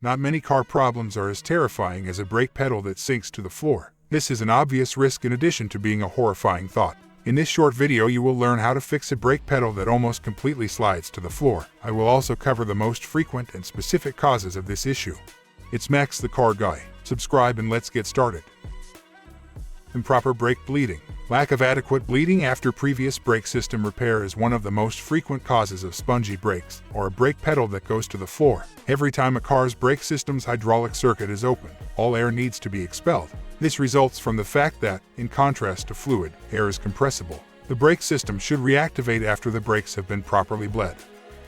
Not many car problems are as terrifying as a brake pedal that sinks to the floor. This is an obvious risk in addition to being a horrifying thought. In this short video, you will learn how to fix a brake pedal that almost completely slides to the floor. I will also cover the most frequent and specific causes of this issue. It's Max the Car Guy. Subscribe and let's get started. Improper brake bleeding. Lack of adequate bleeding after previous brake system repair is one of the most frequent causes of spongy brakes, or a brake pedal that goes to the floor. Every time a car's brake system's hydraulic circuit is opened, all air needs to be expelled. This results from the fact that, in contrast to fluid, air is compressible. The brake system should reactivate after the brakes have been properly bled.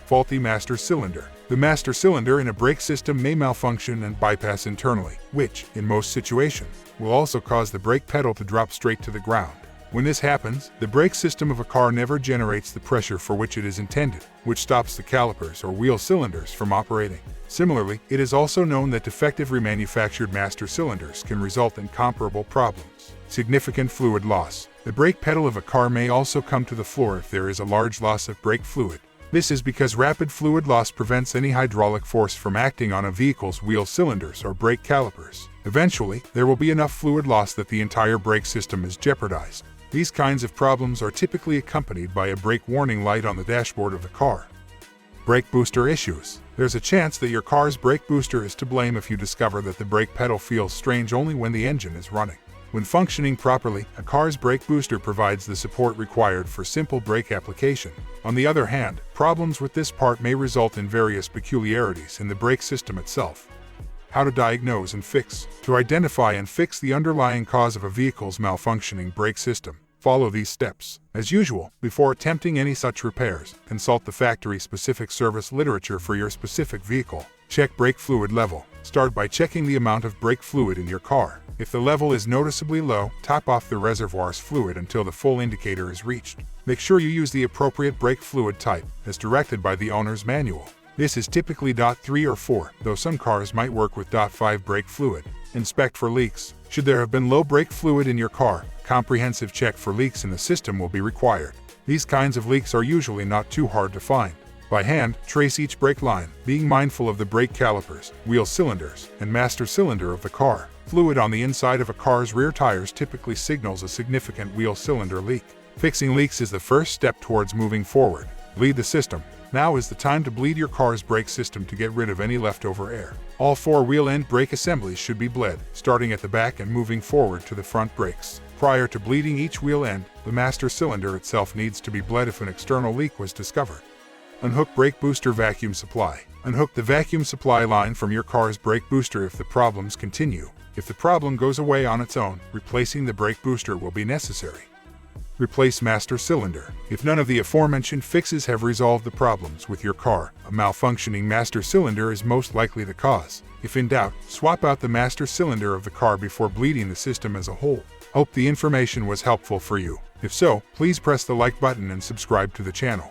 Faulty master cylinder. The master cylinder in a brake system may malfunction and bypass internally, which, in most situations, will also cause the brake pedal to drop straight to the ground. When this happens, the brake system of a car never generates the pressure for which it is intended, which stops the calipers or wheel cylinders from operating. Similarly, it is also known that defective remanufactured master cylinders can result in comparable problems. Significant fluid loss. The brake pedal of a car may also come to the floor if there is a large loss of brake fluid. This is because rapid fluid loss prevents any hydraulic force from acting on a vehicle's wheel cylinders or brake calipers. Eventually, there will be enough fluid loss that the entire brake system is jeopardized. These kinds of problems are typically accompanied by a brake warning light on the dashboard of the car. Brake booster issues. There's a chance that your car's brake booster is to blame if you discover that the brake pedal feels strange only when the engine is running. When functioning properly, a car's brake booster provides the support required for simple brake application. On the other hand, problems with this part may result in various peculiarities in the brake system itself. How to diagnose and fix. To identify and fix the underlying cause of a vehicle's malfunctioning brake system, follow these steps. As usual, before attempting any such repairs, consult the factory-specific service literature for your specific vehicle. Check brake fluid level. Start by checking the amount of brake fluid in your car. If the level is noticeably low, top off the reservoir's fluid until the full indicator is reached. Make sure you use the appropriate brake fluid type, as directed by the owner's manual. This is typically .3 or 4, though some cars might work with .5 brake fluid. Inspect for leaks. Should there have been low brake fluid in your car, comprehensive check for leaks in the system will be required. These kinds of leaks are usually not too hard to find. By hand, trace each brake line, being mindful of the brake calipers, wheel cylinders, and master cylinder of the car. Fluid on the inside of a car's rear tires typically signals a significant wheel cylinder leak. Fixing leaks is the first step towards moving forward. Bleed the system. Now is the time to bleed your car's brake system to get rid of any leftover air. All four wheel end brake assemblies should be bled, starting at the back and moving forward to the front brakes. Prior to bleeding each wheel end, the master cylinder itself needs to be bled if an external leak was discovered. Unhook brake booster vacuum supply. Unhook the vacuum supply line from your car's brake booster if the problems continue. If the problem goes away on its own, replacing the brake booster will be necessary. Replace master cylinder. If none of the aforementioned fixes have resolved the problems with your car, a malfunctioning master cylinder is most likely the cause. If in doubt, swap out the master cylinder of the car before bleeding the system as a whole. Hope the information was helpful for you. If so, please press the like button and subscribe to the channel.